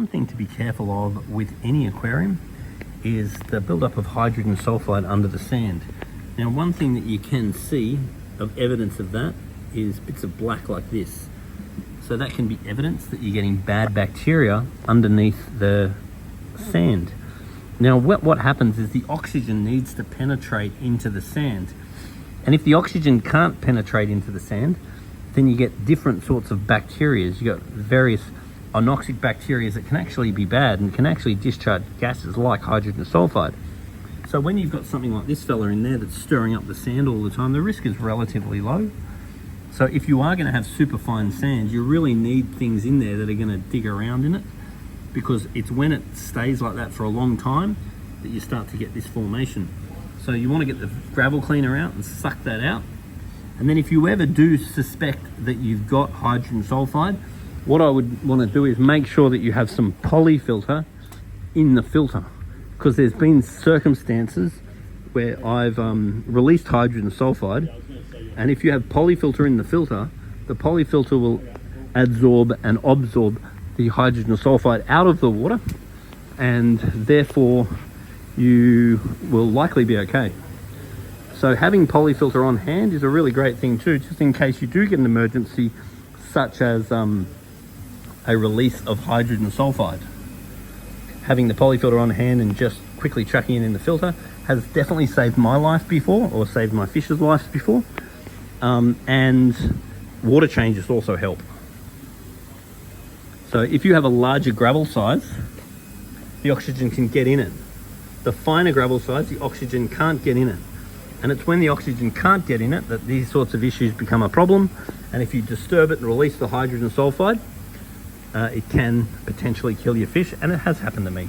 one thing to be careful of with any aquarium is the buildup of hydrogen sulfide under the sand. Now, one thing that you can see of evidence of that is bits of black like this. So that can be evidence that you're getting bad bacteria underneath the sand. Now, what happens is the oxygen needs to penetrate into the sand. And if the oxygen can't penetrate into the sand, then you get different sorts of bacteria. You got various anoxic bacteria that can actually be bad and can actually discharge gases like hydrogen sulfide. So when you've got something like this fella in there that's stirring up the sand all the time, the risk is relatively low. So if you are going to have super fine sand, you really need things in there that are going to dig around in it, because it's when it stays like that for a long time that you start to get this formation. So you want to get the gravel cleaner out and suck that out. And then if you ever do suspect that you've got hydrogen sulfide, what I would want to do is make sure that you have some polyfilter in the filter, because there's been circumstances where I've released hydrogen sulfide, and if you have polyfilter in the filter, the polyfilter will adsorb and absorb the hydrogen sulfide out of the water, and therefore you will likely be okay. So having polyfilter on hand is a really great thing too, just in case you do get an emergency, such as a release of hydrogen sulfide. Having the polyfilter on hand and just quickly chucking it in the filter has definitely saved my life before, or saved my fish's lives before. And water changes also help. So if you have a larger gravel size, the oxygen can get in it. The finer gravel size, the oxygen can't get in it. And it's when the oxygen can't get in it that these sorts of issues become a problem. And if you disturb it and release the hydrogen sulfide, it can potentially kill your fish, and it has happened to me.